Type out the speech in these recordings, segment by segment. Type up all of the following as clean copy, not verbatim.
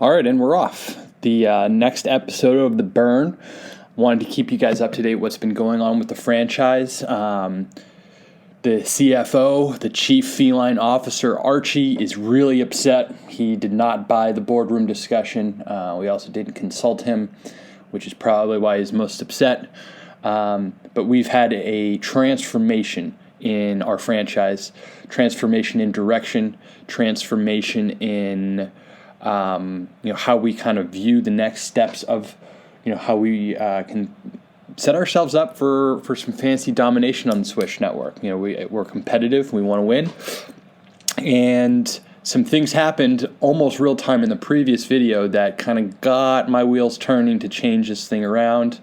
All right, and we're off. The next episode of The Burn. Wanted to keep you guys up to date what's been going on with the franchise. The CFO, the Chief Feline Officer, Archie, is really upset. He did not buy the boardroom discussion. We also didn't consult him, which is probably why he's most upset. But we've had a transformation in our franchise, transformation in direction, transformation in how we kind of view the next steps of, how we can set ourselves up for some fantasy domination on the Swish Network. We're competitive. We want to win. And some things happened almost real time in the previous video that kind of got my wheels turning to change this thing around.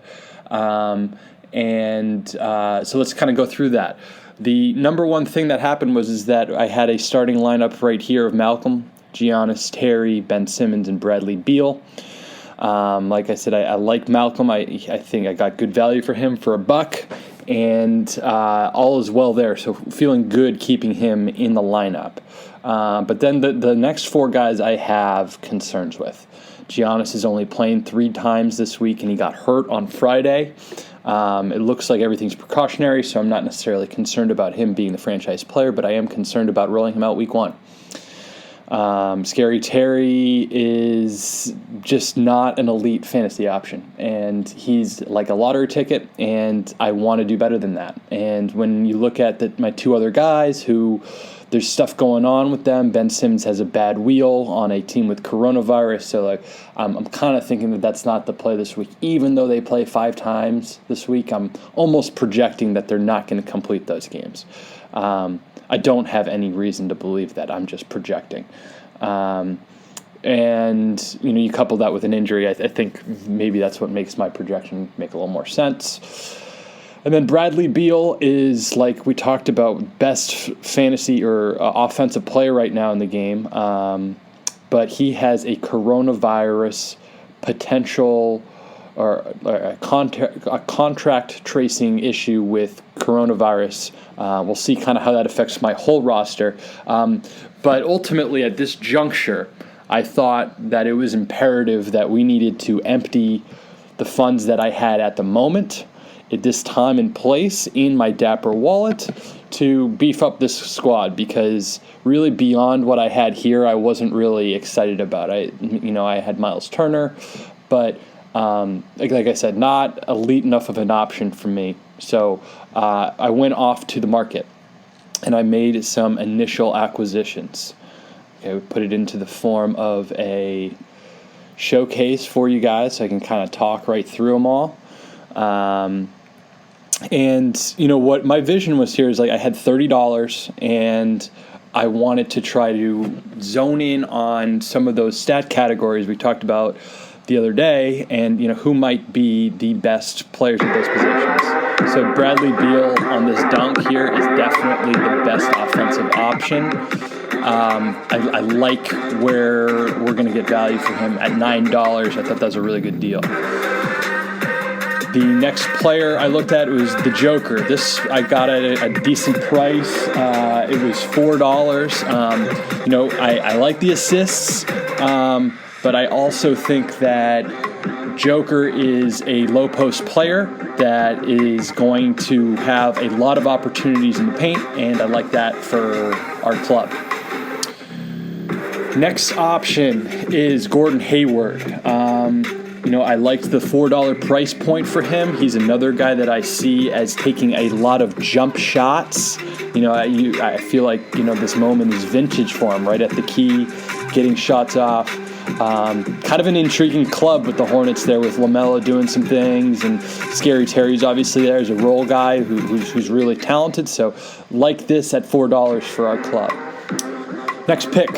So let's kind of go through that. The number one thing that happened is that I had a starting lineup right here of Malcolm, Giannis, Terry, Ben Simmons, and Bradley Beal. Like I said, I like Malcolm. I think I got good value for him for $1, and all is well there. So feeling good keeping him in the lineup. But then the next four guys I have concerns with. Giannis is only playing 3 times this week, and he got hurt on Friday. It looks like everything's precautionary, so I'm not necessarily concerned about him being the franchise player, but I am concerned about rolling him out week 1. Scary Terry is just not an elite fantasy option, and he's like a lottery ticket, and I want to do better than that. And when you look at my 2 other guys who there's stuff going on with them, Ben Simmons has a bad wheel on a team with coronavirus, so I'm kind of thinking that that's not the play this week. Even though they play 5 times this week, I'm almost projecting that they're not going to complete those games. I don't have any reason to believe that. I'm just projecting. And you couple that with an injury, I think maybe that's what makes my projection make a little more sense. And then Bradley Beal is, like we talked about, best fantasy or offensive player right now in the game. But he has a coronavirus potential or a contract tracing issue with coronavirus. We'll see kind of how that affects my whole roster. But ultimately, at this juncture, I thought that it was imperative that we needed to empty the funds that I had at the moment at this time and place in my Dapper wallet to beef up this squad, because really beyond what I had here, I wasn't really excited about. I had Miles Turner, but like I said, not elite enough of an option for me. So I went off to the market and I made some initial acquisitions. Okay, we put it into the form of a showcase for you guys so I can kind of talk right through them all. And what my vision was here is I had $30 and I wanted to try to zone in on some of those stat categories we talked about the other day, and who might be the best players at those positions. So Bradley Beal on this dunk here is definitely the best offensive option. I like where we're going to get value for him at $9. I thought that was a really good deal. The next player I looked at was the Joker. This I got at a decent price. It was $4. I like the assists, but I also think that Joker is a low post player that is going to have a lot of opportunities in the paint, and I like that for our club. Next option is Gordon Hayward. I liked the $4 price point for him. He's another guy that I see as taking a lot of jump shots. I feel like, this moment is vintage for him, right at the key, getting shots off. Kind of an intriguing club with the Hornets there, with LaMelo doing some things, and Scary Terry's obviously there as a role guy who's really talented. So like this at $4 for our club. Next pick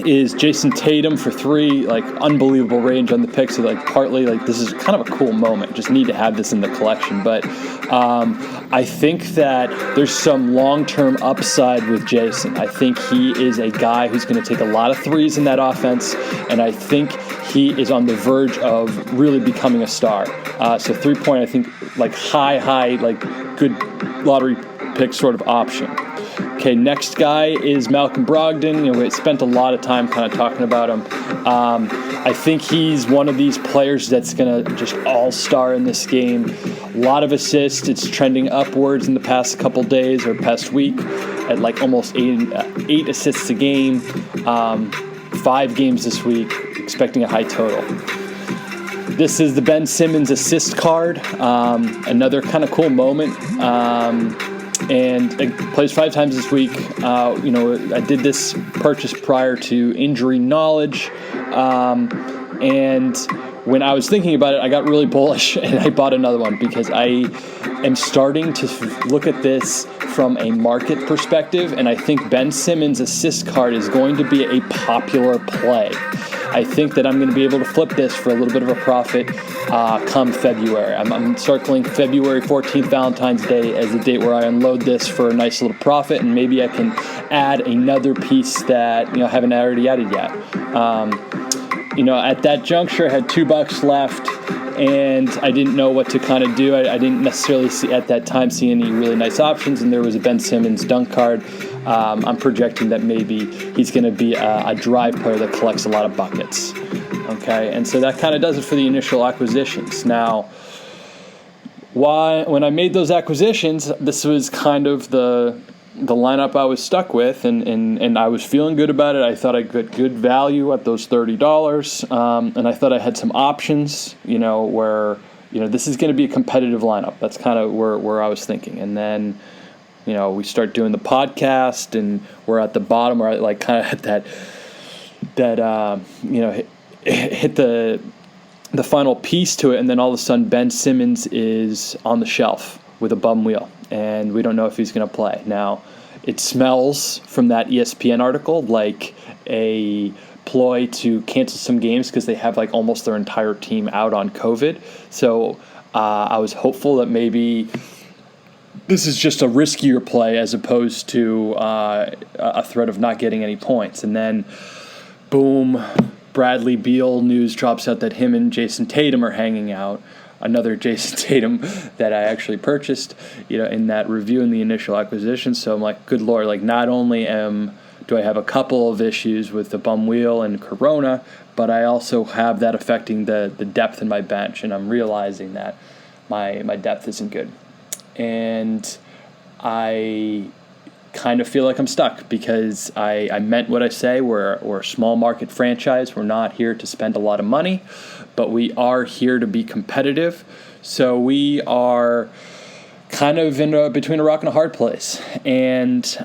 is Jason Tatum for 3, unbelievable range on the picks. So partly this is kind of a cool moment. Just need to have this in the collection. But I think that there's some long-term upside with Jason. I think he is a guy who's going to take a lot of threes in that offense, and I think he is on the verge of really becoming a star. So 3-point, I think high, good lottery pick sort of option. Okay, next guy is Malcolm Brogdon. We spent a lot of time kind of talking about him. I think he's one of these players that's going to just all-star in this game. A lot of assists. It's trending upwards in the past couple days or past week at like almost eight assists a game. 5 games this week, expecting a high total. This is the Ben Simmons assist card. Another kind of cool moment. And it plays 5 times this week. I did this purchase prior to injury knowledge. And when I was thinking about it, I got really bullish and I bought another one because I am starting to look at this from a market perspective. And I think Ben Simmons' assist card is going to be a popular play. I think that I'm going to be able to flip this for a little bit of a profit come February. I'm circling February 14th, Valentine's Day, as the date where I unload this for a nice little profit, and maybe I can add another piece that I haven't already added yet. At that juncture, I had $2 left, and I didn't know what to kind of do. I didn't necessarily see any really nice options, and there was a Ben Simmons dunk card. I'm projecting that maybe he's going to be a drive player that collects a lot of buckets. Okay, and so that kind of does it for the initial acquisitions. Now, when I made those acquisitions, this was kind of the lineup I was stuck with, and I was feeling good about it. I thought I got good value at those $30, and I thought I had some options, where this is going to be a competitive lineup. That's kind of where I was thinking, and then. We start doing the podcast, and we're at the bottom, or like kind of at hit the final piece to it, and then all of a sudden Ben Simmons is on the shelf with a bum wheel, and we don't know if he's going to play. Now, it smells from that ESPN article like a ploy to cancel some games because they have like almost their entire team out on COVID. So I was hopeful that maybe this is just a riskier play as opposed to a threat of not getting any points. And then, boom, Bradley Beal news drops out that him and Jason Tatum are hanging out. Another Jason Tatum that I actually purchased, in that review in the initial acquisition. So I'm like, good Lord, like not only do I have a couple of issues with the bum wheel and Corona, but I also have that affecting the depth in my bench, and I'm realizing that my depth isn't good. And I kind of feel like I'm stuck because I meant what I say. We're a small market franchise. We're not here to spend a lot of money, but we are here to be competitive. So we are kind of between a rock and a hard place. And it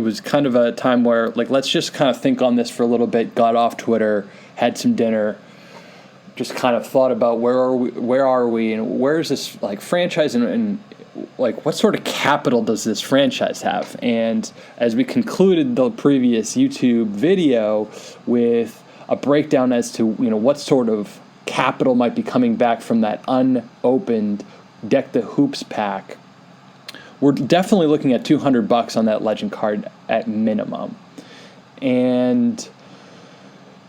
was kind of a time where like let's just kind of think on this for a little bit. Got off Twitter, had some dinner. Just kind of thought about where are we, and where is this like franchise, and like what sort of capital does this franchise have? And as we concluded the previous YouTube video with a breakdown as to what sort of capital might be coming back from that unopened Deck the Hoops pack, we're definitely looking at $200 on that legend card at minimum, and.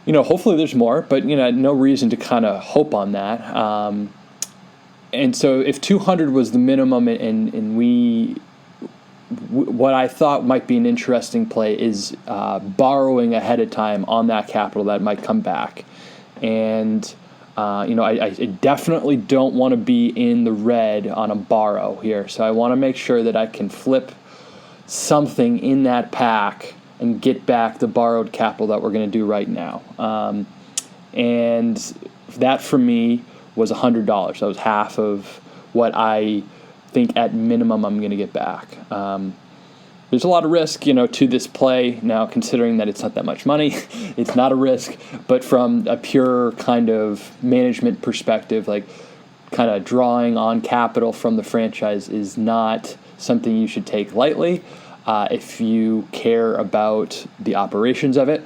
Hopefully there's more, but, no reason to kind of hope on that. And so if 200 was the minimum and what I thought might be an interesting play is borrowing ahead of time on that capital that might come back. And, I definitely don't want to be in the red on a borrow here. So I want to make sure that I can flip something in that pack and get back the borrowed capital that we're going to do right now. And that for me was $100. That was half of what I think at minimum I'm going to get back. There's a lot of risk, to this play. Now, considering that it's not that much money, it's not a risk. But from a pure kind of management perspective, like kind of drawing on capital from the franchise is not something you should take lightly. If you care about the operations of it.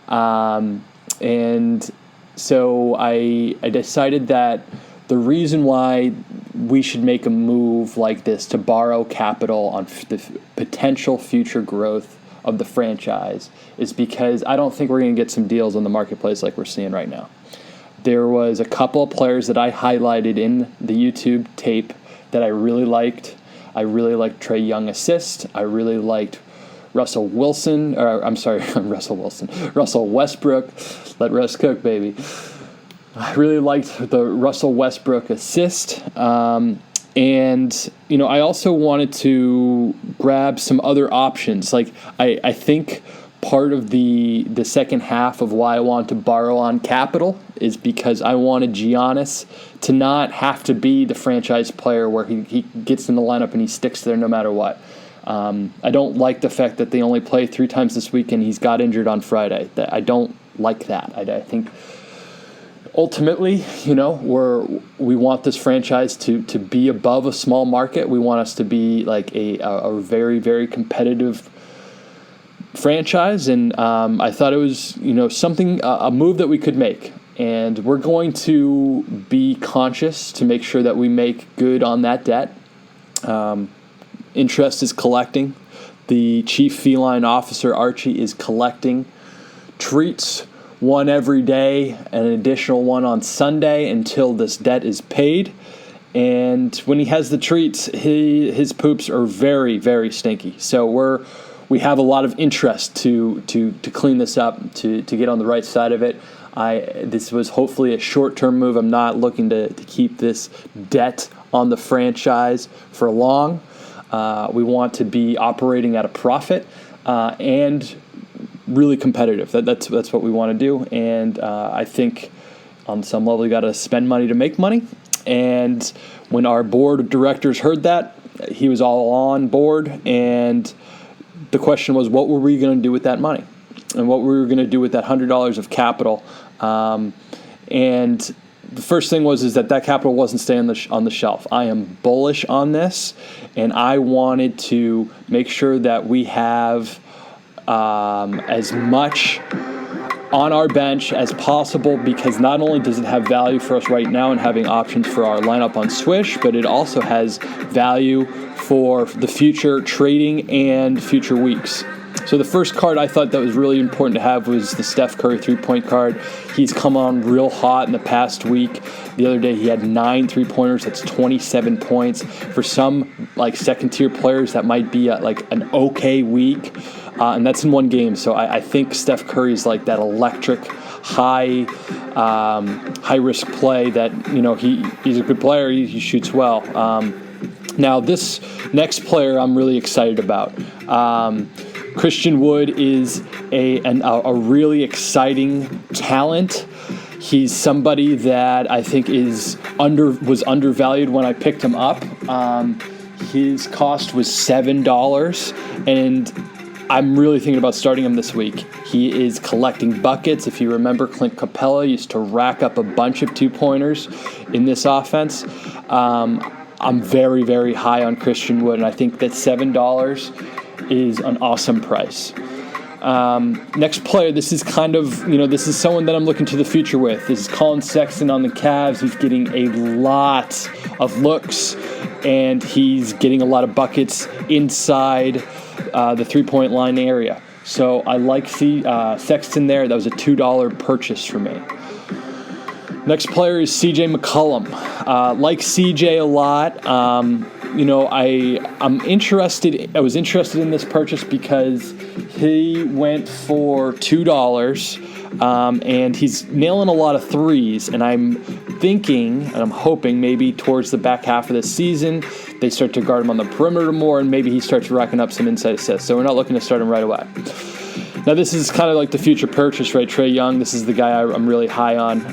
And so I decided that the reason why we should make a move like this to borrow capital on the potential future growth of the franchise is because I don't think we're going to get some deals on the marketplace like we're seeing right now. There was a couple of players that I highlighted in the YouTube tape that I really liked. I really liked Trae Young assist. I really liked Russell Westbrook. Let Russ cook, baby. I really liked the Russell Westbrook assist. And, I also wanted to grab some other options. Like, I think part of the second half of why I wanted to borrow on capital is because I wanted Giannis to not have to be the franchise player where he gets in the lineup and he sticks there no matter what. I don't like the fact that they only play 3 times this week and he's got injured on Friday. I don't like that. I think ultimately, we want this franchise to be above a small market. We want us to be like a very, very competitive franchise, and I thought it was, something, a move that we could make. And we're going to be conscious to make sure that we make good on that debt. Interest is collecting. The chief feline officer, Archie, is collecting treats, one every day, and an additional one on Sunday until this debt is paid. And when he has the treats, his poops are very, very stinky. So we have a lot of interest to clean this up, to get on the right side of it. This was hopefully a short-term move. I'm not looking to keep this debt on the franchise for long. We want to be operating at a profit and really competitive. That's what we want to do. And I think on some level you got to spend money to make money. And when our board of directors heard that, he was all on board. And the question was, what were we going to do with that money? And what we were going to do with that $100 of capital. And the first thing was that capital wasn't staying on the shelf. I am bullish on this, and I wanted to make sure that we have as much on our bench as possible, because not only does it have value for us right now and having options for our lineup on Swish, but it also has value for the future trading and future weeks. So the first card I thought that was really important to have was the Steph Curry 3-point card. He's come on real hot in the past week. The other day he had 9 3-pointers. That's 27 points. For some second-tier players, that might be an okay week. And that's in one game. So I think Steph Curry's like that electric, high-risk play that, he's a good player. He shoots well. Now, this next player I'm really excited about. Christian Wood is a really exciting talent. He's somebody that I think was undervalued when I picked him up. His cost was $7, and I'm really thinking about starting him this week. He is collecting buckets. If you remember, Clint Capella used to rack up a bunch of 2-pointers in this offense. I'm very, very high on Christian Wood, and I think that $7 is an awesome price. Next player, this is this is someone that I'm looking to the future with. This is Colin Sexton on the Cavs. He's getting a lot of looks, and he's getting a lot of buckets inside the 3-point line area. So I like Sexton there. That was a $2 purchase for me. Next player is CJ McCollum. Like CJ a lot. I was interested in this purchase because he went for $2, and he's nailing a lot of threes, and I'm thinking and I'm hoping maybe towards the back half of the season they start to guard him on the perimeter more, and maybe he starts racking up some inside assists. So we're not looking to start him right away. Now, this is kind of like the future purchase, right? Trae Young, this is the guy I'm really high on.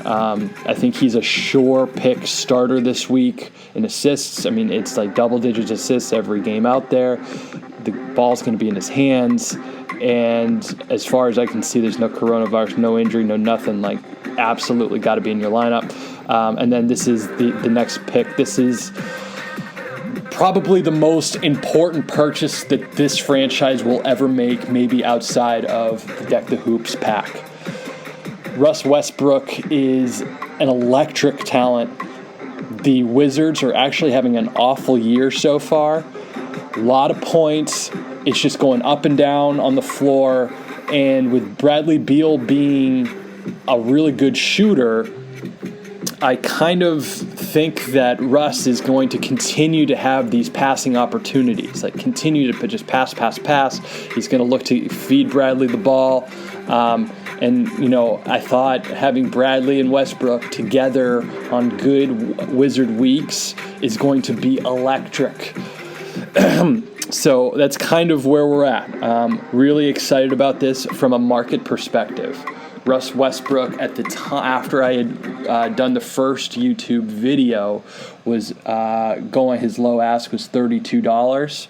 I think he's a sure pick starter this week in assists. I mean, it's like double-digit assists every game out there. The ball's going to be in his hands. And as far as I can see, there's no coronavirus, no injury, no nothing. Absolutely got to be in your lineup. And then this is the next pick. This is probably the most important purchase that this franchise will ever make, maybe outside of the Deck the Hoops pack. Russ Westbrook is an electric talent. The Wizards are actually having an awful year so far. A lot of points. It's just going up and down on the floor. And with Bradley Beal being a really good shooter, I kind of think that Russ is going to continue to have these passing opportunities, like continue to just pass. He's going to look to feed Bradley the ball. And, I thought having Bradley and Westbrook together on good Wizard weeks is going to be electric. So that's kind of where we're at. Really excited about this from a market perspective. Russ Westbrook, at the time after I had done the first YouTube video, was going. His low ask was $32.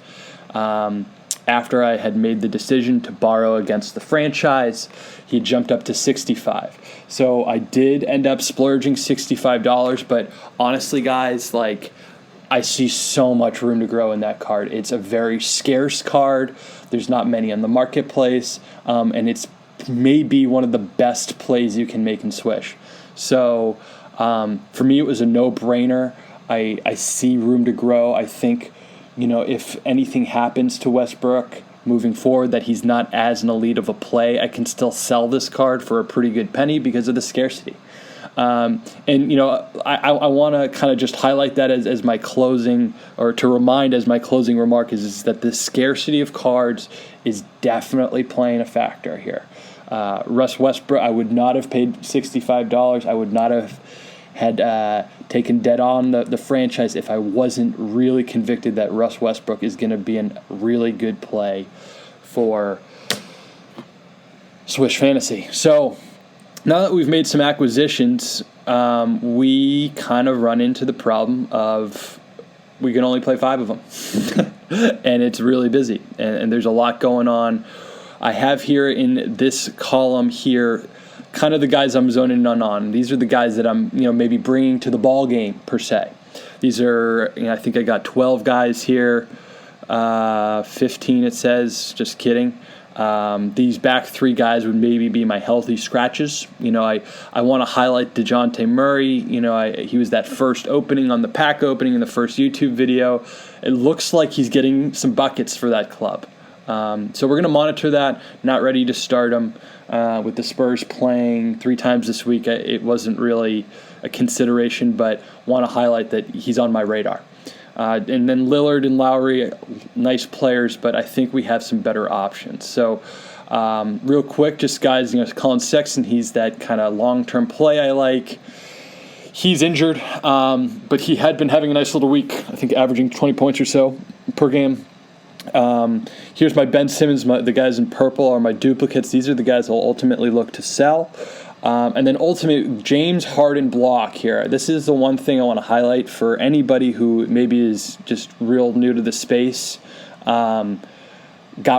After I had made the decision to borrow against the franchise, he jumped up to $65. So I did end up splurging $65, but honestly, guys, I see so much room to grow in that card. It's a very scarce card. There's not many on the marketplace, and it's maybe one of the best plays you can make in Swish. So for me, it was a no-brainer. I see room to grow. I think, if anything happens to Westbrook moving forward, that he's not as an elite of a play, I can still sell this card for a pretty good penny because of the scarcity. I want to kind of just highlight that as my closing, or to remind as my closing remark is that the scarcity of cards is definitely playing a factor here. Russ Westbrook, I would not have paid $65. I would not have had taken dead on the franchise if I wasn't really convicted that Russ Westbrook is going to be a really good play for Swish Fantasy. So now that we've made some acquisitions, we kind of run into the problem of we can only play 5 of them. And it's really busy. And there's a lot going on. I have here in this column here kind of the guys I'm zoning in on. These are the guys that I'm, maybe bringing to the ball game, per se. These are, I think I got 12 guys here. 15 it says. Just kidding. These back 3 guys would maybe be my healthy scratches. I want to highlight DeJounte Murray. He was that first opening on the pack opening in the first YouTube video. It looks like he's getting some buckets for that club. So we're going to monitor that. Not ready to start him. With the Spurs playing 3 times this week, it wasn't really a consideration, but want to highlight that he's on my radar. And then Lillard and Lowry, nice players, but I think we have some better options. So real quick, just guys, Colin Sexton, he's that kind of long-term play I like. He's injured, but he had been having a nice little week, I think averaging 20 points or so per game. Here's my Ben Simmons. The guys in purple are my duplicates. These are the guys I'll ultimately look to sell. And then ultimately, James Harden block here. This is the one thing I want to highlight for anybody who maybe is just real new to the space. Got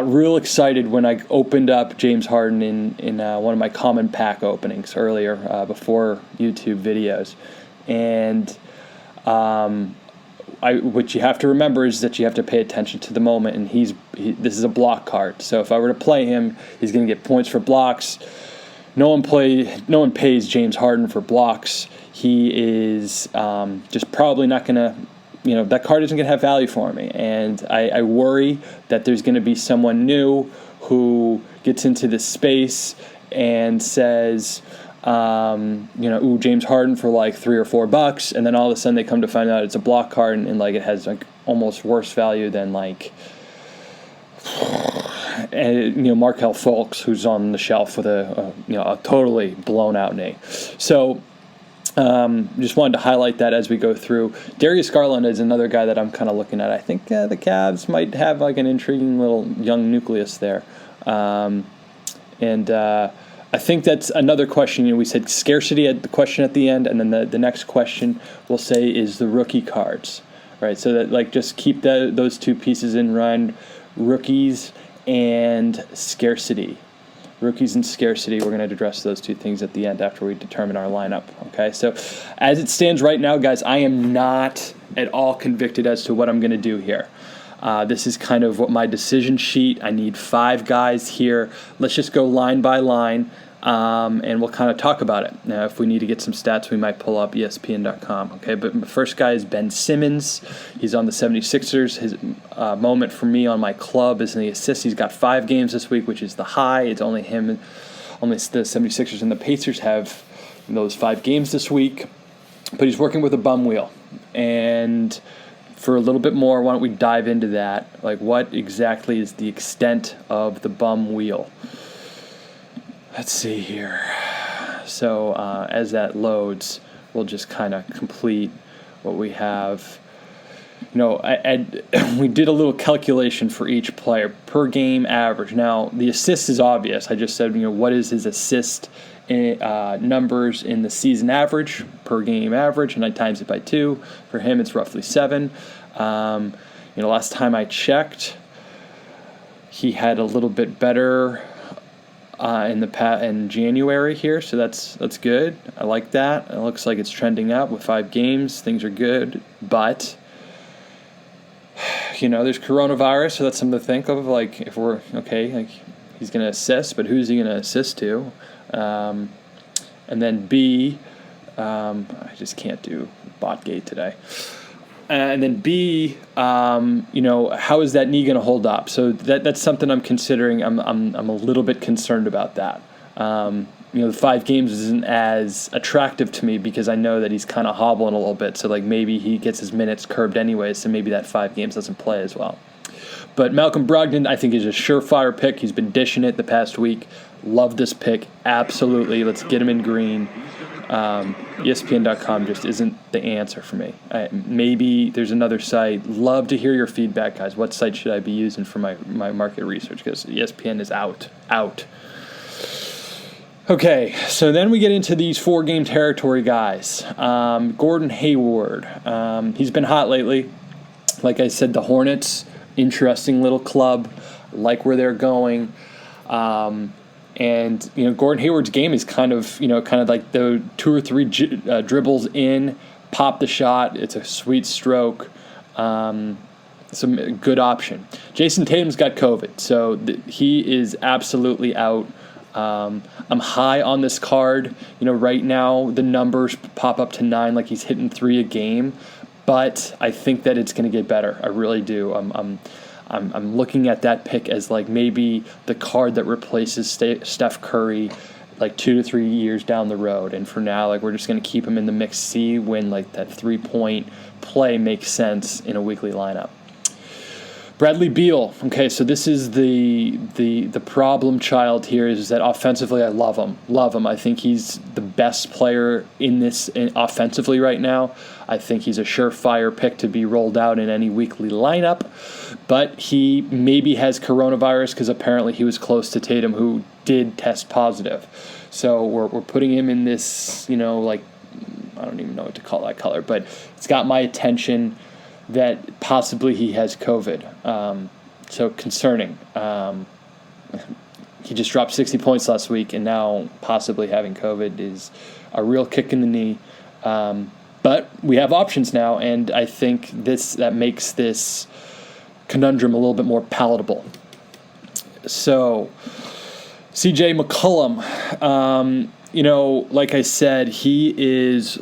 real excited when I opened up James Harden in one of my common pack openings earlier before YouTube videos. And what you have to remember is that you have to pay attention to the moment, and this is a block card. So if I were to play him, he's going to get points for blocks. No one pays James Harden for blocks. He is just probably not going to, that card isn't going to have value for me. And I worry that there's going to be someone new who gets into this space and says, James Harden for like $3 or $4, and then all of a sudden they come to find out it's a block card, and it has almost worse value than Markelle Fultz, who's on the shelf with a totally blown out knee. So just wanted to highlight that as we go through. Darius Garland is another guy that I'm kind of looking at. I think the Cavs might have an intriguing little young nucleus there, I think that's another question. We said scarcity at the question at the end, and then the next question we'll say is the rookie cards, right? So that just keep those 2 pieces in mind: rookies and scarcity. Rookies and scarcity. We're going to address those 2 things at the end after we determine our lineup. Okay, so as it stands right now, guys, I am not at all convicted as to what I'm going to do here. This is kind of what my decision sheet. I need 5 guys here. Let's just go line by line, and we'll kind of talk about it. Now, if we need to get some stats, we might pull up ESPN.com. Okay, but the first guy is Ben Simmons. He's on the 76ers. His moment for me on my club is in the assists. He's got 5 games this week, which is the high. It's only him. Only the 76ers and the Pacers have those 5 games this week. but he's working with a bum wheel. And for a little bit more, why don't we dive into that? Like, what exactly is the extent of the bum wheel? Let's see here. So as that loads, we'll just kind of complete what we have. We did a little calculation for each player per game average. Now, the assist is obvious. I just said, what is his assist numbers in the season average per game average, and I times it by 2. For him, it's roughly 7. Last time I checked, he had a little bit better in January here, so that's good. I like that. It looks like it's trending up with 5 games. Things are good, but there's coronavirus, so that's something to think of. Like, if we're okay, like, he's going to assist, but who's he going to assist to? And then B, I just can't do Botgate today. And then B, how is that knee going to hold up? So that's something I'm considering. I'm a little bit concerned about that. The 5 games isn't as attractive to me because I know that he's kind of hobbling a little bit. So, like, maybe he gets his minutes curbed anyway, so maybe that 5 games doesn't play as well. But Malcolm Brogdon, I think, is a surefire pick. He's been dishing it the past week. Love this pick. Absolutely. Let's get him in green. ESPN.com just isn't the answer for me. Maybe there's another site. Love to hear your feedback, guys. What site should I be using for my market research? Because ESPN is out. Okay, so then we get into these 4-game territory guys. Gordon Hayward. He's been hot lately. Like I said, the Hornets, interesting little club. Like where they're going. And Gordon Hayward's game is kind of like the 2 or 3 dribbles in, pop the shot. It's a sweet stroke. Some good option. Jason Tatum's got COVID, so he is absolutely out. I'm high on this card. Right now the numbers pop up to 9, like he's hitting 3 a game, but I think that it's going to get better. I really do. I'm looking at that pick as like maybe the card that replaces Steph Curry like 2 to 3 years down the road. And for now, like, we're just going to keep him in the mix, see when like that 3-point play makes sense in a weekly lineup. Bradley Beal. Okay, so this is the problem child here, is that offensively I love him. I think he's the best player offensively right now. I think he's a surefire pick to be rolled out in any weekly lineup, but he maybe has coronavirus because apparently he was close to Tatum, who did test positive. So we're putting him in this, like, I don't even know what to call that color, but it's got my attention that possibly he has COVID. So concerning. He just dropped 60 points last week, and now possibly having COVID is a real kick in the knee. But we have options now, and I think that makes this conundrum a little bit more palatable. So, CJ McCollum, like I said, he is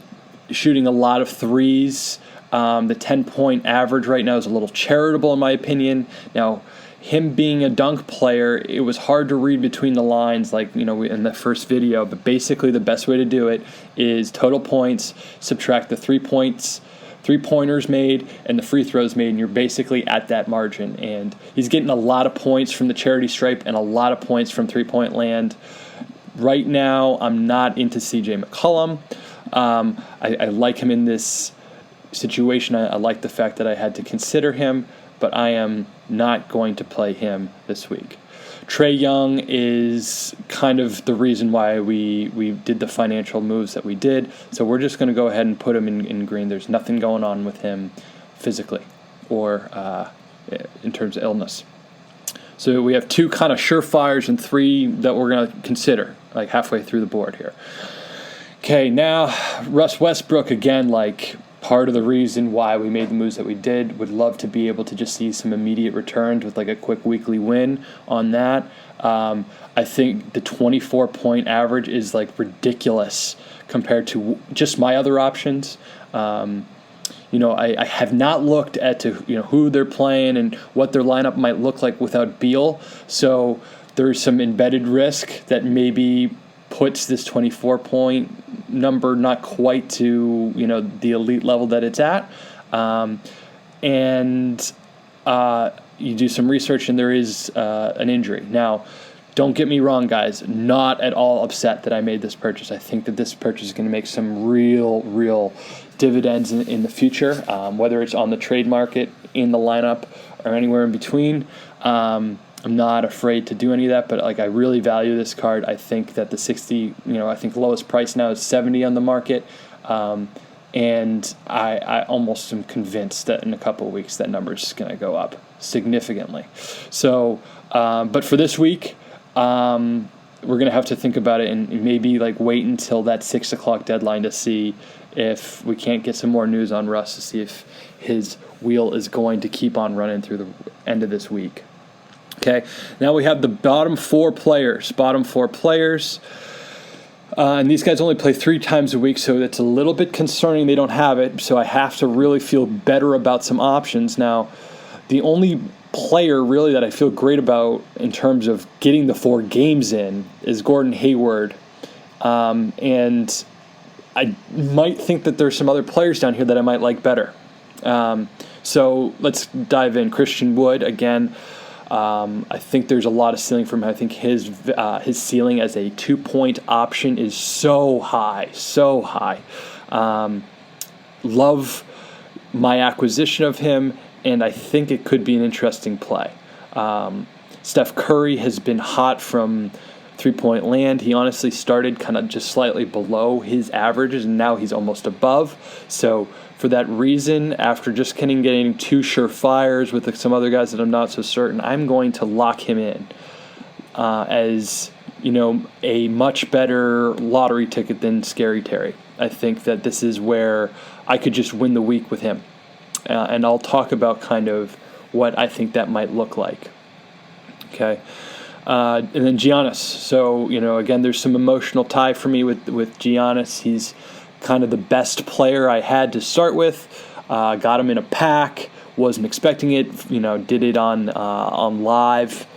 shooting a lot of threes. The 10-point average right now is a little charitable in my opinion. Now, him being a dunk player, it was hard to read between the lines, like, in the first video. But basically, the best way to do it is total points, subtract the 3-pointers made, and the free throws made, and you're basically at that margin. And he's getting a lot of points from the charity stripe and a lot of points from 3-point land. Right now, I'm not into CJ McCollum. I like him in this situation. I like the fact that I had to consider him, but I am not going to play him this week. Trae Young is kind of the reason why we did the financial moves that we did, so we're just going to go ahead and put him in green. There's nothing going on with him physically or in terms of illness. So we have 2 kind of surefires and 3 that we're going to consider, like halfway through the board here. Okay, now Russ Westbrook again, like, part of the reason why we made the moves that we did. Would love to be able to just see some immediate returns with like a quick weekly win on that. I think the 24-point average is like ridiculous compared to just my other options. I have not looked at who they're playing and what their lineup might look like without Beal. So there's some embedded risk that maybe puts this 24-point number not quite to, the elite level that it's at. And you do some research, and there is an injury. Now, don't get me wrong, guys. Not at all upset that I made this purchase. I think that this purchase is going to make some real dividends in the future, whether it's on the trade market, in the lineup, or anywhere in between. I'm not afraid to do any of that, but I really value this card. I think that the 60, I think the lowest price now is 70 on the market. And I almost am convinced that in a couple of weeks that number is going to go up significantly. So, but for this week, we're going to have to think about it and maybe wait until that 6 o'clock deadline to see if we can't get some more news on Russ, to see if his wheel is going to keep on running through the end of this week. Okay, now we have the bottom four players. And these guys only play 3 times a week, so it's a little bit concerning they don't have it. So I have to really feel better about some options. Now, the only player really that I feel great about in terms of getting the 4 games in is Gordon Hayward. And I might think that there's some other players down here that I might like better. So let's dive in. Christian Wood, again. I think there's a lot of ceiling for him. I think his ceiling as a 2-point option is so high. Love my acquisition of him, and I think it could be an interesting play. Steph Curry has been hot from 3-point land. He honestly started kind of just slightly below his averages, and now he's almost above. So for that reason, after just getting 2 surefires with some other guys that I'm not so certain, I'm going to lock him in as a much better lottery ticket than Scary Terry. I think that this is where I could just win the week with him. And I'll talk about kind of what I think that might look like. Okay. And then Giannis. So, again, there's some emotional tie for me with Giannis. He's kind of the best player I had to start with. Got him in a pack. Wasn't expecting it. Did it on live.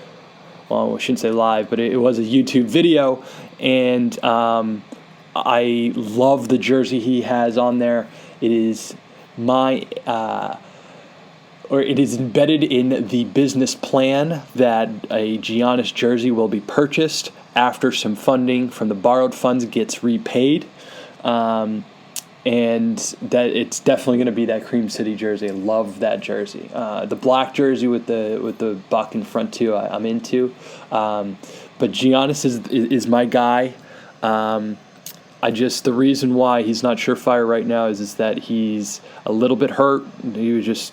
Well, I shouldn't say live, but it was a YouTube video. And I love the jersey he has on there. It is it is embedded in the business plan that a Giannis jersey will be purchased after some funding from the borrowed funds gets repaid. And that it's definitely going to be that Cream City jersey. I love that jersey. The black jersey with the buck in front too, I'm into. But Giannis is my guy. The reason why he's not surefire right now is that he's a little bit hurt. He was just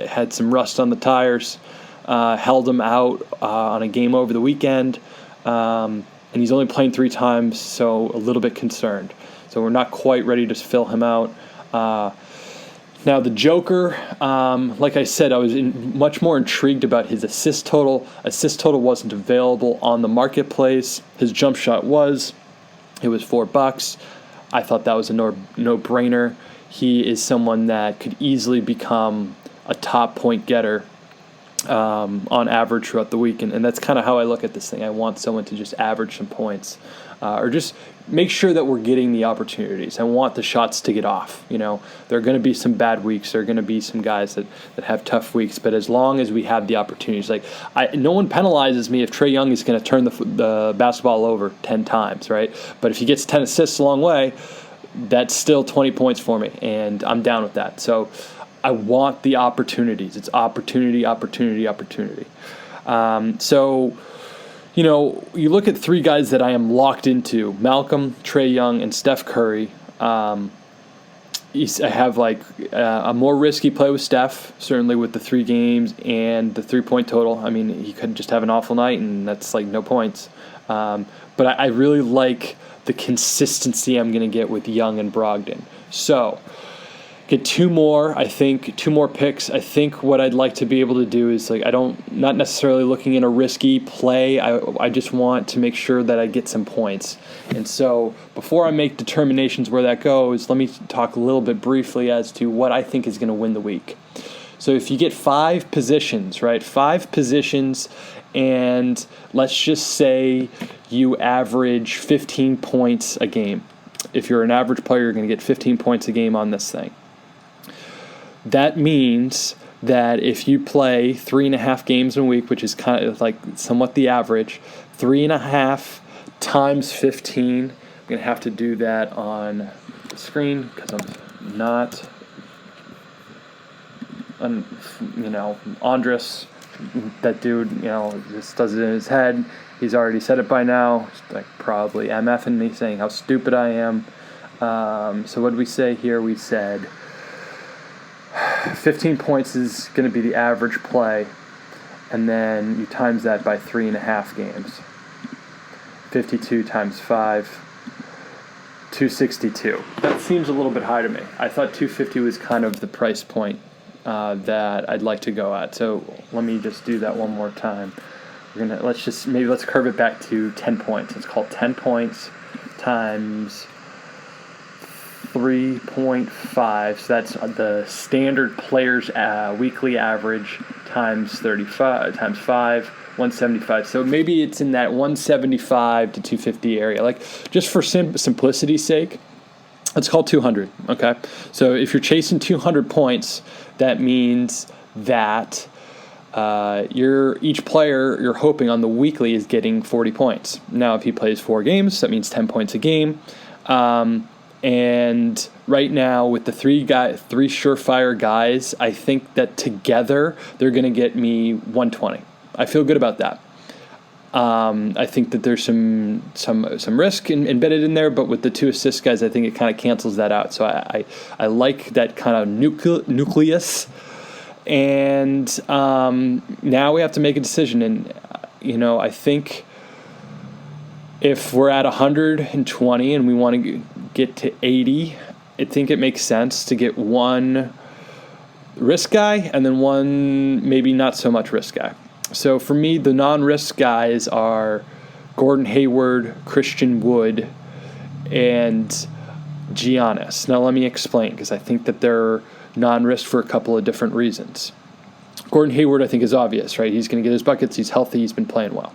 had some rust on the tires, held him out on a game over the weekend, and he's only playing 3 times, so a little bit concerned. So we're not quite ready to fill him out. Now the Joker, like I said, I was much more intrigued about his assist total. Assist total wasn't available on the marketplace. His jump shot was. It was $4. I thought that was a no-brainer. He is someone that could easily become a top point getter on average throughout the week, and that's kind of how I look at this thing. I want someone to just average some points, or just make sure that we're getting the opportunities. I want the shots to get off. There are going to be some bad weeks. There are going to be some guys that have tough weeks. But as long as we have the opportunities, no one penalizes me if Trae Young is going to turn the basketball over 10 times, right? But if he gets 10 assists along the way, that's still 20 points for me, and I'm down with that. So I want the opportunities. It's opportunity. So you look at 3 guys that I am locked into: Malcolm, Trae Young, and Steph Curry. I have a more risky play with Steph, certainly with the 3 games and the 3-point total. I mean, he could just have an awful night, and that's no points. But I really like the consistency I'm going to get with Young and Brogdon. So get 2 more picks. I think what I'd like to be able to do is not necessarily looking in a risky play. I just want to make sure that I get some points. And so before I make determinations where that goes, let me talk a little bit briefly as to what I think is going to win the week. So if you get 5 positions, right, 5 positions, and let's just say you average 15 points a game. If you're an average player, you're going to get 15 points a game on this thing. That means that if you play 3.5 games in a week, which is kind of like somewhat the average, 3.5 times 15, I'm going to have to do that on the screen because I'm not, Andres, that dude, just does it in his head. He's already said it by now. It's like probably MFing me saying how stupid I am. So what did we say here? We said 15 points is going to be the average play, and then you times that by 3.5 games. 52 times 5, 262. That seems a little bit high to me. I thought 250 was kind of the price point that I'd like to go at. So let me just do that one more time. Let's curve it back to 10 points. It's called 10 points times 3.5. So that's the standard player's weekly average times 35 times 5. 175. So maybe it's in that 175 to 250 area. Like, just for simplicity's sake, let's call 200. Okay. So if you're chasing 200 points, that means that each player you're hoping on the weekly is getting 40 points. Now, if he plays 4 games, that means 10 points a game. And right now, with the three surefire guys, I think that together they're going to get me 120. I feel good about that. I think that there's some risk embedded in there, but with the 2 assist guys, I think it kind of cancels that out. So I like that kind of nucleus. And now we have to make a decision. And I think if we're at 120 and we want to get to 80, I think it makes sense to get one risk guy and then one maybe not so much risk guy. So for me, the non-risk guys are Gordon Hayward, Christian Wood, and Giannis. Now let me explain, because I think that they're non-risk for a couple of different reasons. Gordon Hayward, I think, is obvious, right? He's going to get his buckets. He's healthy. He's been playing well.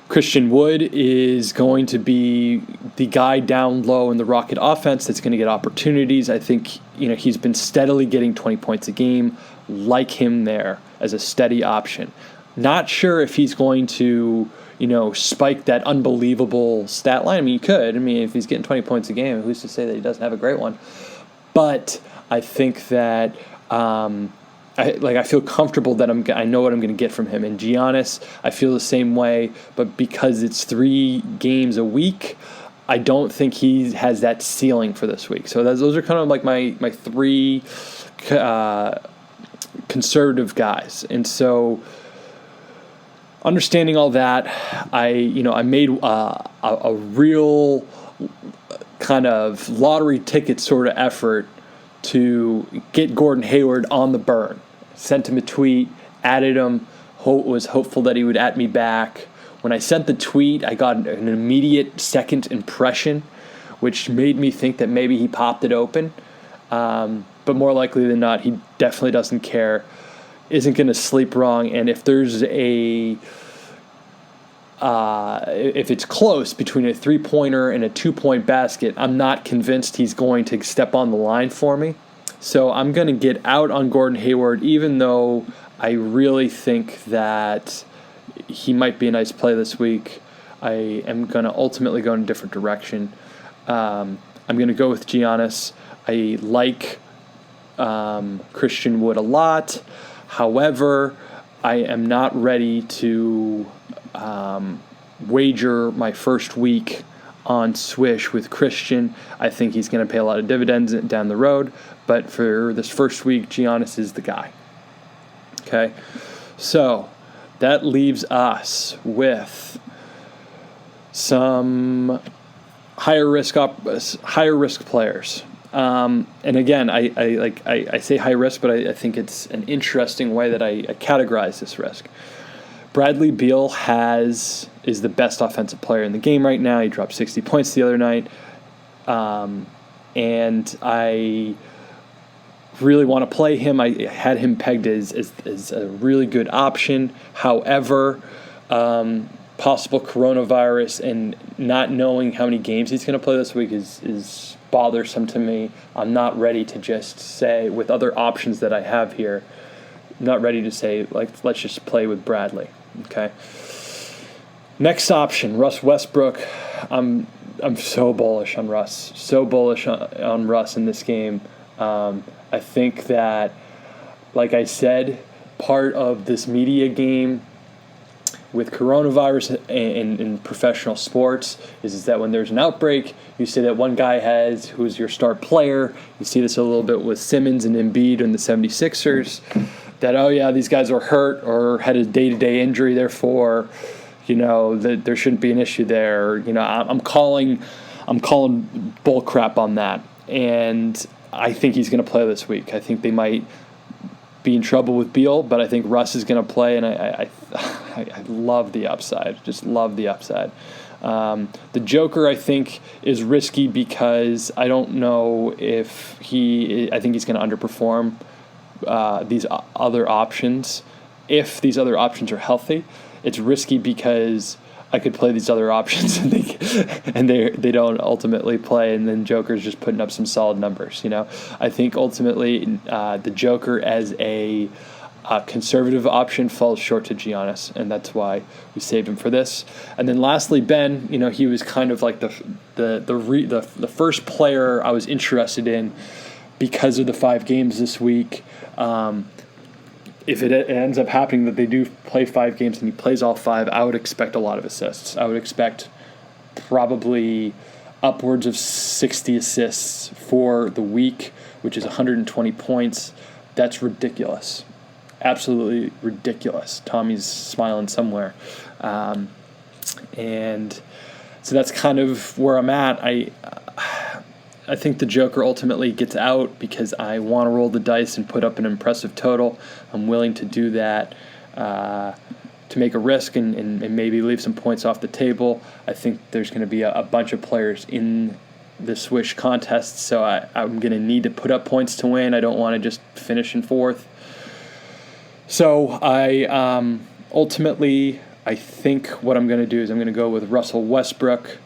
Christian Wood is going to be the guy down low in the Rocket offense that's going to get opportunities. I think, he's been steadily getting 20 points a game. Like him there as a steady option. Not sure if he's going to, spike that unbelievable stat line. I mean, he could. If he's getting 20 points a game, who's to say that he doesn't have a great one? But I think that I feel comfortable that I know what I'm going to get from him. And Giannis, I feel the same way, but because it's 3 games a week, I don't think he has that ceiling for this week. So those are kind of like my 3 conservative guys. And so understanding all that, I made a real kind of lottery ticket sort of effort to get Gordon Hayward on the burn. Sent him a tweet, added him, was hopeful that he would at me back. When I sent the tweet, I got an immediate second impression, which made me think that maybe he popped it open. But more likely than not, he definitely doesn't care, isn't going to sleep wrong. And if there's if it's close between a 3-pointer and a 2-point basket, I'm not convinced he's going to step on the line for me. So I'm going to get out on Gordon Hayward, even though I really think that he might be a nice play this week. I am going to ultimately go in a different direction. I'm going to go with Giannis. I like Christian Wood a lot. However, I am not ready to wager my first week on Swish with Christian. I think he's going to pay a lot of dividends down the road. But for this first week, Giannis is the guy. Okay? So that leaves us with some higher risk players. And again, I say high risk, but I think it's an interesting way that I categorize this risk. Bradley Beal is the best offensive player in the game right now. He dropped 60 points the other night. And I really want to play him. I had him pegged as a really good option. However, possible coronavirus and not knowing how many games he's going to play this week is bothersome to me. I'm not ready to just say, with other options that I have here, I'm not ready to say, like, let's just play with Bradley. Okay. Next option, Russ Westbrook. I'm so bullish on Russ. So bullish on Russ in this game. I think that, like I said, part of this media game with coronavirus in professional sports is that when there's an outbreak, you say that one guy who's your star player. You see this a little bit with Simmons and Embiid and the 76ers, that, oh yeah, these guys are hurt or had a day-to-day injury, therefore, that there shouldn't be an issue there. I'm calling bull crap on that. And I think he's going to play this week. I think they might be in trouble with Beal, but I think Russ is going to play, and I love the upside. Just love the upside. The Joker, I think, is risky because I don't know if I think he's going to underperform these other options. If these other options are healthy, it's risky because I could play these other options and they don't ultimately play, and then Joker's just putting up some solid numbers. I think ultimately the Joker as a conservative option falls short to Giannis, and that's why we saved him for this. And then lastly, Ben, he was kind of like the first player I was interested in because of the 5 games this week. If it ends up happening that they do play 5 games and he plays all 5, I would expect a lot of assists. I would expect probably upwards of 60 assists for the week, which is 120 points. That's ridiculous. Absolutely ridiculous. Tommy's smiling somewhere. And so that's kind of where I'm at. I think the Joker ultimately gets out because I want to roll the dice and put up an impressive total. I'm willing to do that to make a risk and maybe leave some points off the table. I think there's going to be a bunch of players in the Swish contest, so I'm going to need to put up points to win. I don't want to just finish in 4th. So ultimately, I think what I'm going to do is I'm going to go with Russell Westbrook.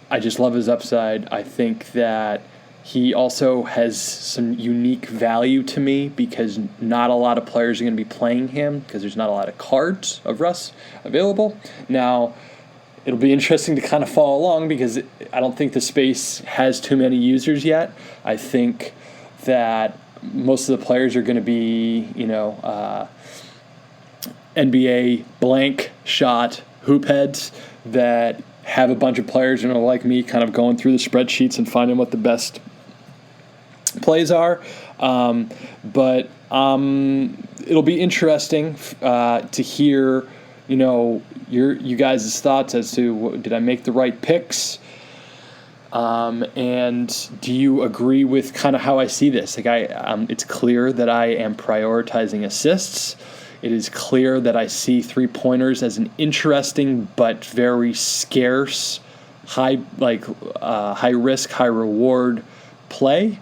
I just love his upside. I think that he also has some unique value to me because not a lot of players are going to be playing him because there's not a lot of cards of Russ available. Now, it'll be interesting to kind of follow along because I don't think the space has too many users yet. I think that most of the players are going to be, NBA blank shot hoop heads that have a bunch of players, like me, kind of going through the spreadsheets and finding what the best plays are. But it'll be interesting to hear, you guys' thoughts as to did I make the right picks? And do you agree with kind of how I see this? It's clear that I am prioritizing assists. It is clear that I see 3-pointers as an interesting but very scarce, high risk, high reward play.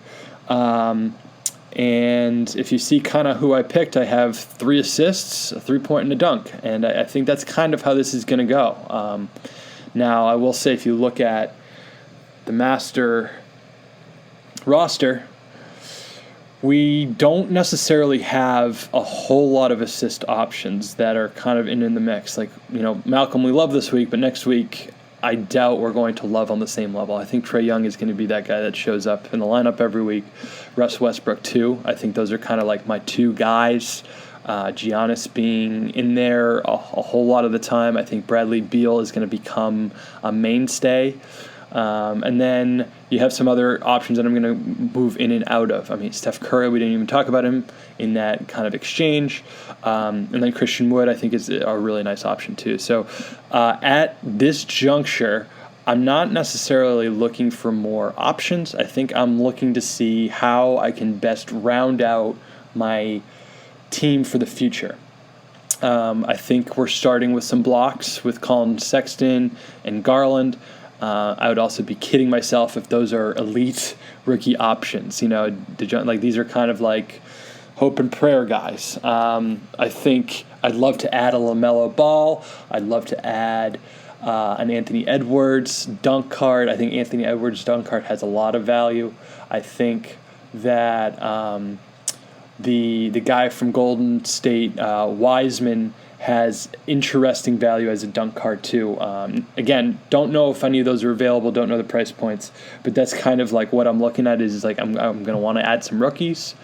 And if you see kind of who I picked, I have 3 assists, a 3-point, and a dunk. And I think that's kind of how this is going to go. Now, I will say if you look at the master roster, we don't necessarily have a whole lot of assist options that are kind of in the mix. Malcolm, we love this week, but next week I doubt we're going to love on the same level. I think Trae Young is going to be that guy that shows up in the lineup every week. Russ Westbrook, too. I think those are kind of like my 2 guys. Giannis being in there a whole lot of the time. I think Bradley Beal is going to become a mainstay. And then you have some other options that I'm going to move in and out of. I mean, Steph Curry, we didn't even talk about him in that kind of exchange. And then Christian Wood, I think, is a really nice option too. So at this juncture, I'm not necessarily looking for more options. I think I'm looking to see how I can best round out my team for the future. I think we're starting with some blocks with Colin Sexton and Garland. I would also be kidding myself if those are elite rookie options. Like these are kind of like hope and prayer guys. I think I'd love to add a LaMelo Ball. I'd love to add an Anthony Edwards dunk card. I think Anthony Edwards dunk card has a lot of value. I think that the guy from Golden State, Wiseman, has interesting value as a dunk card too. Again, don't know if any of those are available, don't know the price points, but that's kind of like what I'm looking at is like I'm going to want to add some rookies.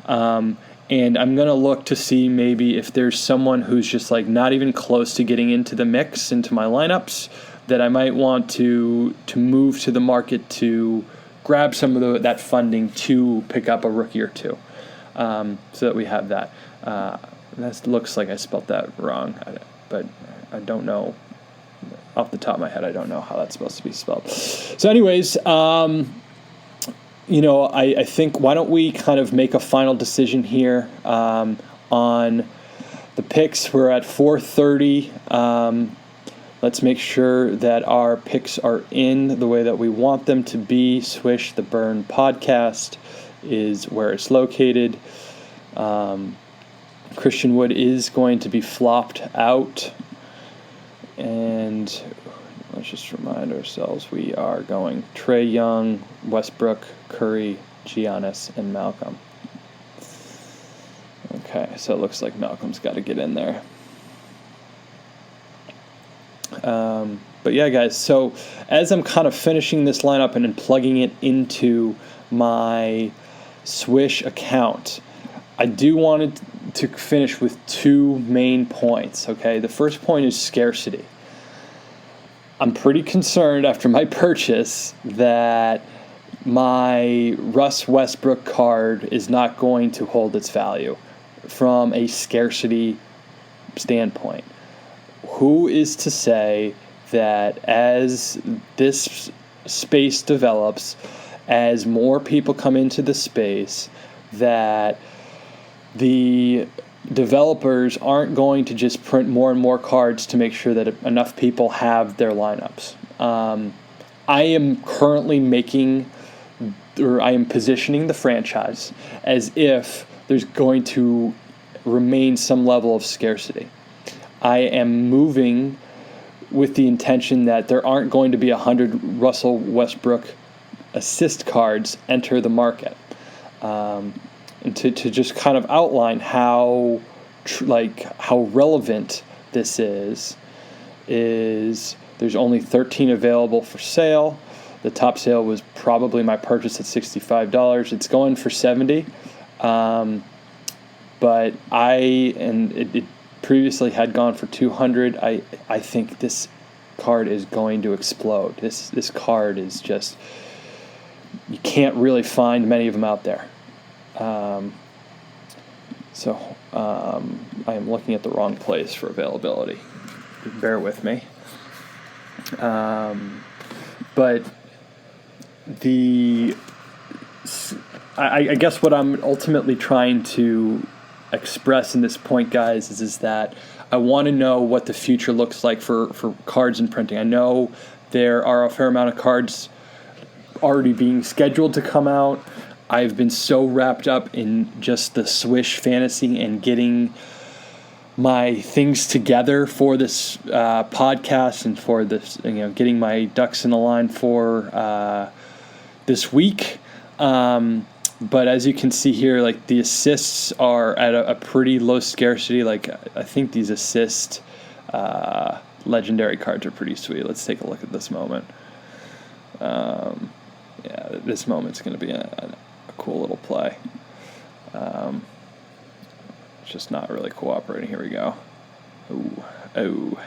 And I'm going to look to see maybe if there's someone who's just like not even close to getting into the mix, into my lineups, that I might want to move to the market to grab some of that funding to pick up a rookie or two, so that we have that. That looks like I spelled that wrong, but I don't know. Off the top of my head, I don't know how that's supposed to be spelled. So anyways, I think why don't we kind of make a final decision here on the picks. We're at 4:30. Let's make sure that our picks are in the way that we want them to be. Swish the Burn podcast is where it's located. Christian Wood is going to be flopped out. And let's just remind ourselves we are going Trae Young, Westbrook, Curry, Giannis, and Malcolm. Okay, so it looks like Malcolm's got to get in there. But yeah, guys, so as I'm kind of finishing this lineup and then plugging it into my Swish account, I do want to finish with two main points, okay? The first point is scarcity. I'm pretty concerned after my purchase that my Russ Westbrook card is not going to hold its value from a scarcity standpoint. Who is to say that as this space develops, as more people come into the space, that the developers aren't going to just print more and more cards to make sure that enough people have their lineups. I am currently I am positioning the franchise as if there's going to remain some level of scarcity. I am moving with the intention that there aren't going to be 100 Russell Westbrook assist cards enter the market. And to just kind of outline how relevant this is there's only 13 available for sale. The top sale was probably my purchase at $65. It's going for $70. But it previously had gone for $200. I think this card is going to explode. This card is just, you can't really find many of them out there. So I am looking at the wrong place for availability. Bear with me. But I guess what I'm ultimately trying to express in this point, guys, is that I want to know what the future looks like for cards and printing. I know there are a fair amount of cards already being scheduled to come out. I've been so wrapped up in just the Swish fantasy and getting my things together for this podcast and for this, getting my ducks in the line for this week. But as you can see here, like the assists are at a pretty low scarcity. Like I think these assist legendary cards are pretty sweet. Let's take a look at this moment. This moment's going to be a cool little play. It's just not really cooperating. Here we go. Oh.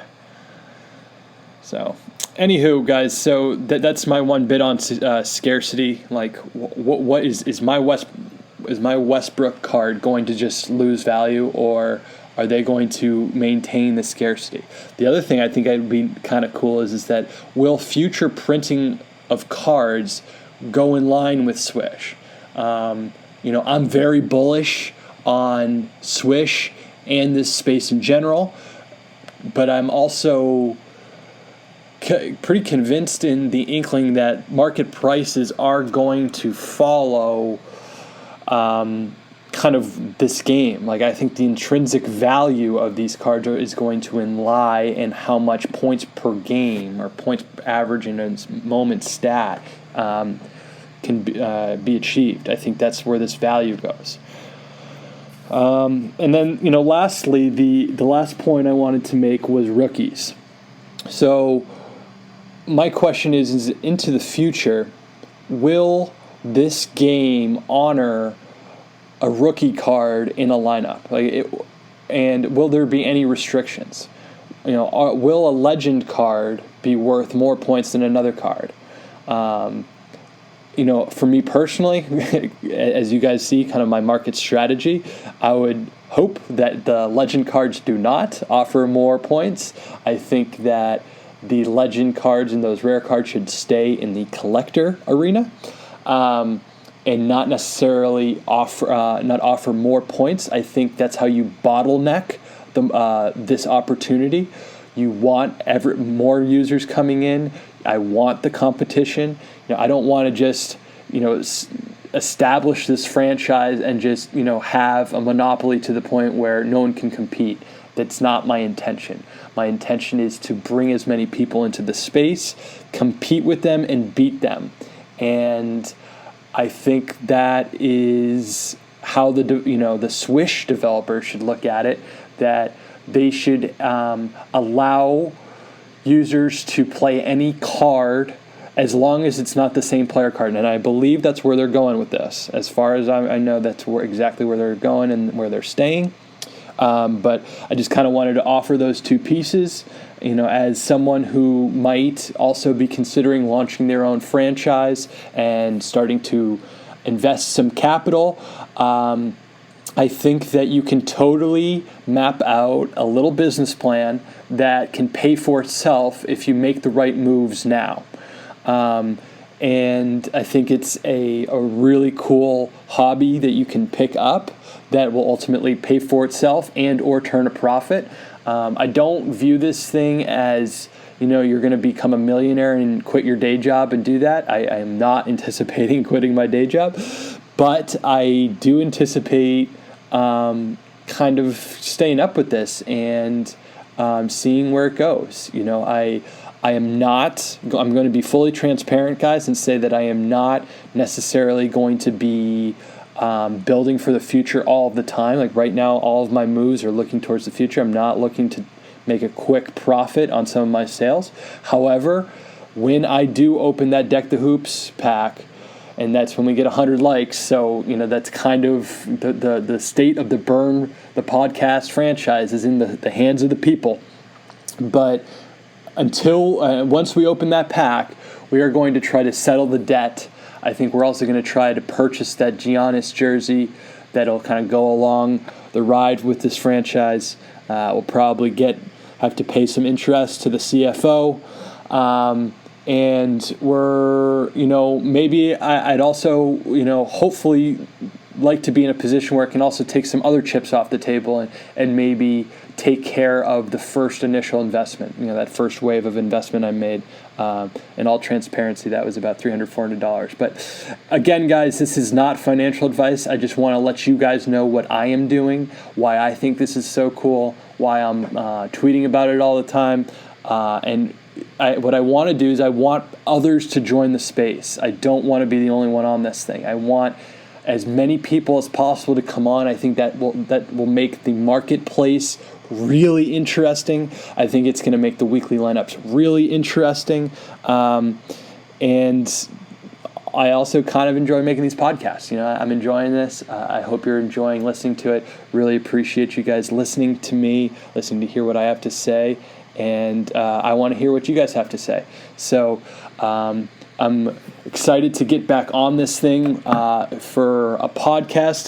So, anywho, guys. So that's my one bit on scarcity. Like, what is my Westbrook card going to just lose value, or are they going to maintain the scarcity? The other thing I think would be kind of cool is that will future printing of cards go in line with Swish? I'm very bullish on Swish and this space in general, but I'm also pretty convinced in the inkling that market prices are going to follow kind of this game. Like, I think the intrinsic value of these cards is going to lie in how much points per game or points average in a moment stat can be achieved. I think that's where this value goes. And then, lastly, the last point I wanted to make was rookies. So my question is into the future, will this game honor a rookie card in a lineup? And will there be any restrictions? Will a legend card be worth more points than another card? For me personally, as you guys see, kind of my market strategy, I would hope that the legend cards do not offer more points. I think that the legend cards and those rare cards should stay in the collector arena, and not necessarily offer more points. I think that's how you bottleneck this opportunity. You want more users coming in. I want the competition. I don't want to just establish this franchise and just have a monopoly to the point where no one can compete. That's not my intention. My intention is to bring as many people into the space, compete with them, and beat them. And I think that is how the Swish developer should look at it. That they should allow users to play any card as long as it's not the same player card. And I believe that's where they're going with this. As far as I know, that's exactly where they're going and where they're staying. But I just kind of wanted to offer those two pieces, as someone who might also be considering launching their own franchise and starting to invest some capital. I think that you can totally map out a little business plan that can pay for itself if you make the right moves now. And I think it's a really cool hobby that you can pick up that will ultimately pay for itself and or turn a profit. I don't view this thing as, you're going to become a millionaire and quit your day job and do that. I am not anticipating quitting my day job, but I do anticipate kind of staying up with this and seeing where it goes. I'm going to be fully transparent, guys, and say that I am not necessarily going to be building for the future all of the time. Like right now, all of my moves are looking towards the future. I'm not looking to make a quick profit on some of my sales. However, when I do open that Deck the Hoops pack, and that's when we get 100 likes, so that's kind of the state of the podcast franchise is in the hands of the people. But until once we open that pack, we are going to try to settle the debt. I think we're also going to try to purchase that Giannis jersey that'll kind of go along the ride with this franchise. We'll probably have to pay some interest to the CFO. And we're, maybe I'd also, hopefully like to be in a position where I can also take some other chips off the table and maybe take care of the first initial investment, that first wave of investment I made. In all transparency, that was about $300, $400. But again, guys, this is not financial advice. I just want to let you guys know what I am doing, why I think this is so cool, why I'm tweeting about it all the time. What I want to do is I want others to join the space. I don't want to be the only one on this thing. I want as many people as possible to come on. I think that will make the marketplace really interesting. I think it's going to make the weekly lineups really interesting. And I also kind of enjoy making these podcasts. I'm enjoying this. I hope you're enjoying listening to it. Really appreciate you guys listening to me, listening to hear what I have to say. And I want to hear what you guys have to say. So I'm excited to get back on this thing for a podcast,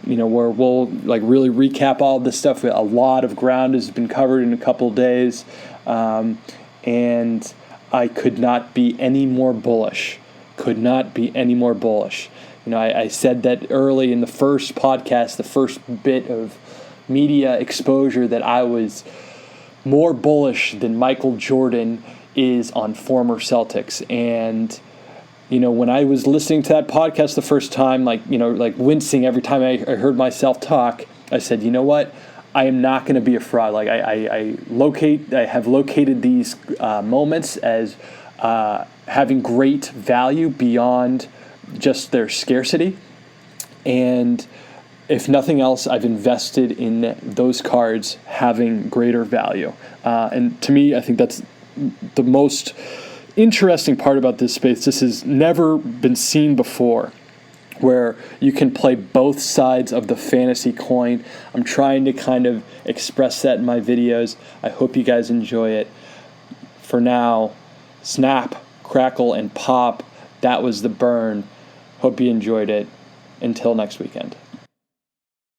where we'll really recap all of this stuff. A lot of ground has been covered in a couple of days, and I could not be any more bullish. I said that early in the first podcast, the first bit of media exposure, that I was more bullish than Michael Jordan is on former Celtics. And, when I was listening to that podcast the first time, like wincing every time I heard myself talk, I said, you know what? I am not going to be a fraud. Like I have located these moments as having great value beyond just their scarcity. And if nothing else, I've invested in those cards having greater value. And to me, I think that's the most interesting part about this space. This has never been seen before, where you can play both sides of the fantasy coin. I'm trying to kind of express that in my videos. I hope you guys enjoy it. For now, snap, crackle, and pop. That was the burn. Hope you enjoyed it. Until next weekend.